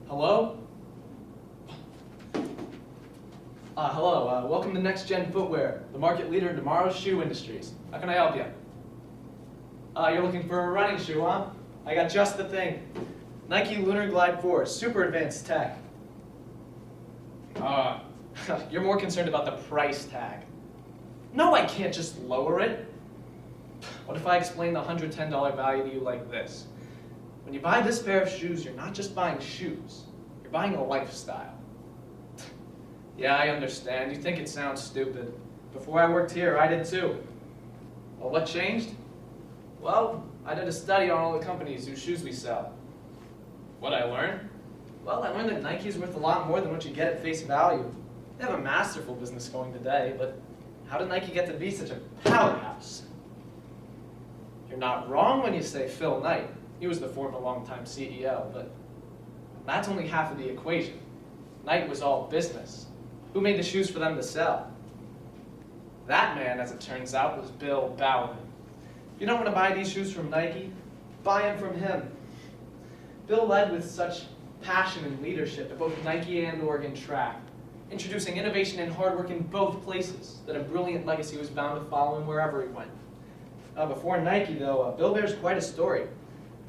Hello? Hello. Welcome to Next Gen Footwear, the market leader in tomorrow's shoe industries. How can I help you? You're looking for a running shoe, huh? I got just the thing. Nike Lunar Glide 4, super advanced tech. You're more concerned about the price tag. No, I can't just lower it. What if I explain the $110 value to you like this? When you buy this pair of shoes, you're not just buying shoes. You're buying a lifestyle. Yeah, I understand. You think it sounds stupid. Before I worked here, I did too. Well, what changed? Well, I did a study on all the companies whose shoes we sell. What I learned? Well, I learned that Nike's worth a lot more than what you get at face value. They have a masterful business going today, but how did Nike get to be such a powerhouse? You're not wrong when you say Phil Knight. He was the former longtime CEO, but that's only half of the equation. Knight was all business. Who made the shoes for them to sell? That man, as it turns out, was Bill Bowerman. If you don't want to buy these shoes from Nike, buy them from him. Bill led with such passion and leadership at both Nike and Oregon Track, introducing innovation and hard work in both places, that a brilliant legacy was bound to follow him wherever he went. Before Nike, though, Bill bears quite a story.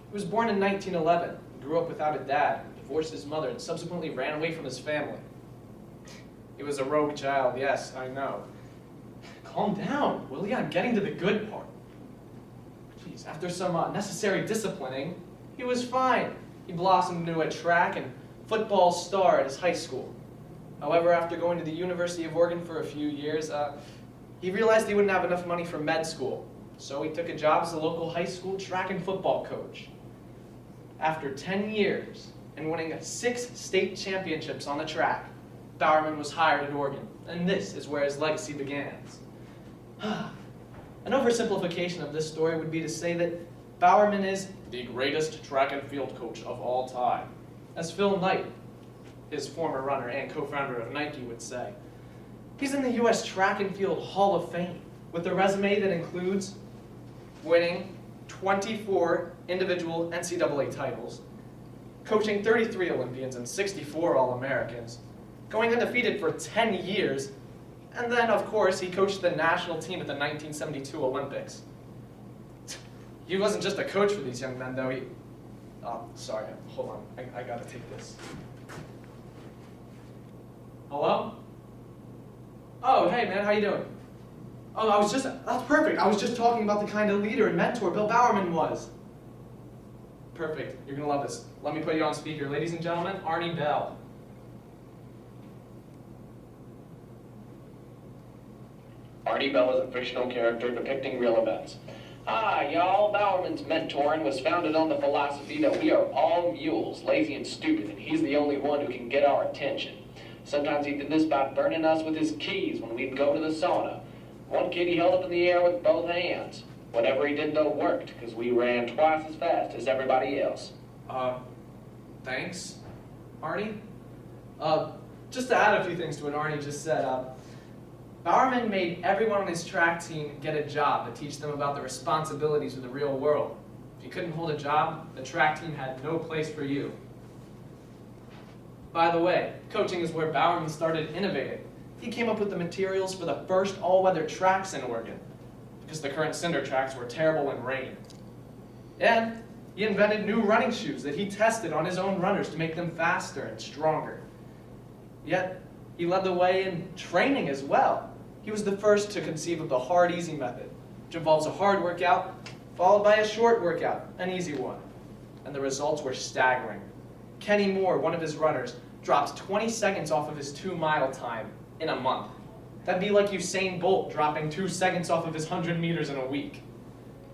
He was born in 1911, grew up without a dad, divorced his mother, and subsequently ran away from his family. He was a rogue child, yes, I know. Calm down, will ya? I'm getting to the good part. Jeez, after some necessary disciplining, he was fine. He blossomed into a track and football star at his high school. However, after going to the University of Oregon for a few years, he realized he wouldn't have enough money for med school. So he took a job as a local high school track and football coach. After 10 years and winning 6 state championships on the track, Bowerman was hired at Oregon, and this is where his legacy begins. An oversimplification of this story would be to say that Bowerman is the greatest track and field coach of all time, as Phil Knight, his former runner and co-founder of Nike, would say. He's in the U.S. Track and Field Hall of Fame, with a resume that includes winning 24 individual NCAA titles, coaching 33 Olympians and 64 All-Americans, going undefeated for 10 years, and then, of course, he coached the national team at the 1972 Olympics. He wasn't just a coach for these young men, though. Sorry, hold on. I gotta take this. Hello? Oh, hey, man, how you doing? Oh, that's perfect. I was just talking about the kind of leader and mentor Bill Bowerman was. Perfect. You're gonna love this. Let me put you on speaker. Ladies and gentlemen, Arnie Bell. Arnie Bell is a fictional character depicting real events. Hi, y'all. Bowerman's mentoring was founded on the philosophy that we are all mules, lazy and stupid, and he's the only one who can get our attention. Sometimes he did this by burning us with his keys when we'd go to the sauna. One kid he held up in the air with both hands. Whatever he did, though, worked, because we ran twice as fast as everybody else. Thanks, Arnie. Just to add a few things to what Arnie just said, Bowerman made everyone on his track team get a job to teach them about the responsibilities of the real world. If you couldn't hold a job, the track team had no place for you. By the way, coaching is where Bowerman started innovating. He came up with the materials for the first all-weather tracks in Oregon, because the current cinder tracks were terrible in rain. And he invented new running shoes that he tested on his own runners to make them faster and stronger. Yet, he led the way in training as well. He was the first to conceive of the hard, easy method, which involves a hard workout followed by a short workout, an easy one. And the results were staggering. Kenny Moore, one of his runners, dropped 20 seconds off of his 2-mile time in a month. That'd be like Usain Bolt dropping 2 seconds off of his 100 meters in a week.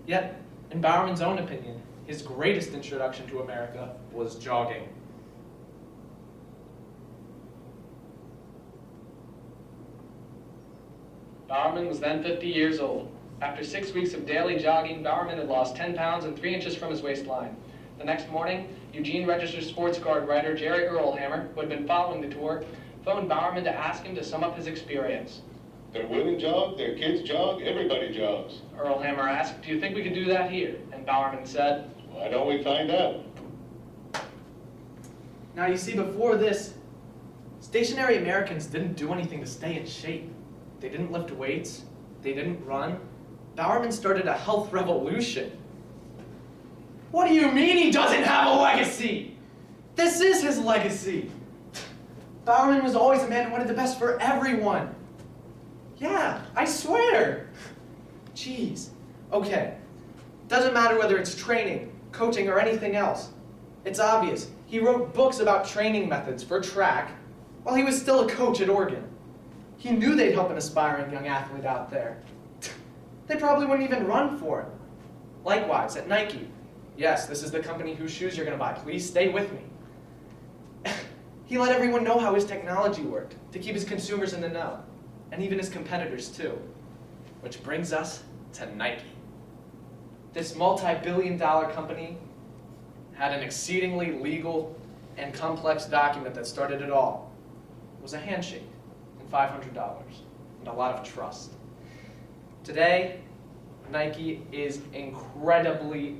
Yet, in Bowerman's own opinion, his greatest introduction to America was jogging. Bowerman was then 50 years old. After 6 weeks of daily jogging, Bowerman had lost 10 pounds and 3 inches from his waistline. The next morning, Eugene registered sports card writer Jerry Earlhammer, who had been following the tour, phoned Bowerman to ask him to sum up his experience. Their women jog, their kids jog, everybody jogs. Earlhammer asked, "Do you think we could do that here?" And Bowerman said, Why don't we find out? Now you see, before this, stationary Americans didn't do anything to stay in shape. They didn't lift weights. They didn't run. Bowerman started a health revolution. What do you mean he doesn't have a legacy? This is his legacy. Bowerman was always a man who wanted the best for everyone. Yeah, I swear. Jeez. Okay. Doesn't matter whether it's training, coaching, or anything else. It's obvious. He wrote books about training methods for track while he was still a coach at Oregon. He knew they'd help an aspiring young athlete out there. They probably wouldn't even run for him. Likewise, at Nike. Yes, this is the company whose shoes you're going to buy. Please stay with me. He let everyone know how his technology worked to keep his consumers in the know, and even his competitors too. Which brings us to Nike. This multi-billion-dollar company had an exceedingly legal and complex document that started it all. It was a handshake and $500 and a lot of trust. Today, Nike is incredibly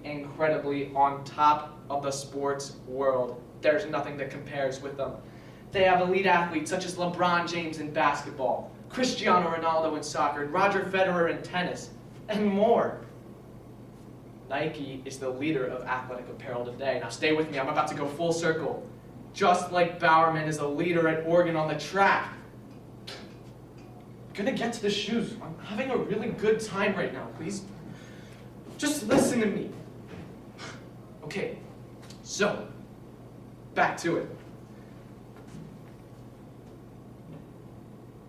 on top of the sports world. There's nothing that compares with them. They have elite athletes such as LeBron James in basketball, Cristiano Ronaldo in soccer, and Roger Federer in tennis, and more. Nike is the leader of athletic apparel today. Now stay with me, I'm about to go full circle. Just like Bowerman is a leader at Oregon on the track. I'm gonna get to the shoes. I'm having a really good time right now, please. Just listen to me. Okay, so, back to it.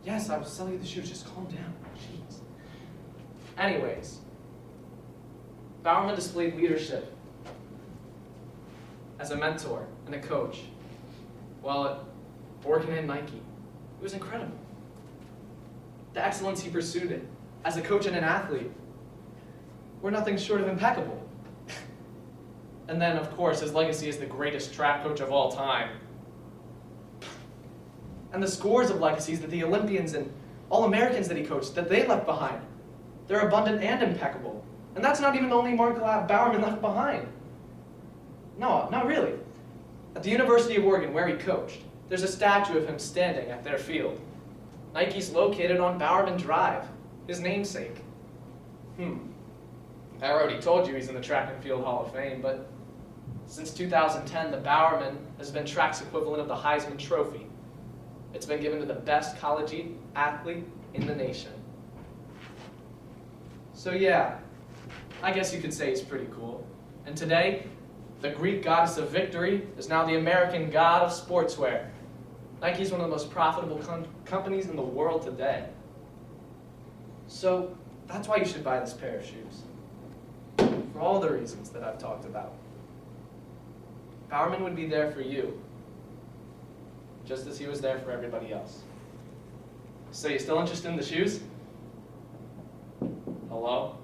Yes, I was selling you the shoes, just calm down, jeez. Anyways, Bowerman displayed leadership as a mentor and a coach while at Oregon and Nike. It was incredible. The excellence he pursued it as a coach and an athlete were nothing short of impeccable. And then, of course, his legacy as the greatest track coach of all time. And the scores of legacies that the Olympians and All-Americans that he coached, that they left behind. They're abundant and impeccable. And that's not even the only mark Bowerman left behind. No, not really. At the University of Oregon, where he coached, there's a statue of him standing at their field. Nike's located on Bowerman Drive, his namesake. I already told you he's in the Track and Field Hall of Fame, but since 2010, the Bowerman has been track's equivalent of the Heisman Trophy. It's been given to the best college athlete in the nation. So yeah, I guess you could say he's pretty cool. And today, the Greek goddess of victory is now the American god of sportswear. Nike's one of the most profitable companies in the world today. So that's why you should buy this pair of shoes. For all the reasons that I've talked about. Bowerman would be there for you, just as he was there for everybody else. So you still interested in the shoes? Hello?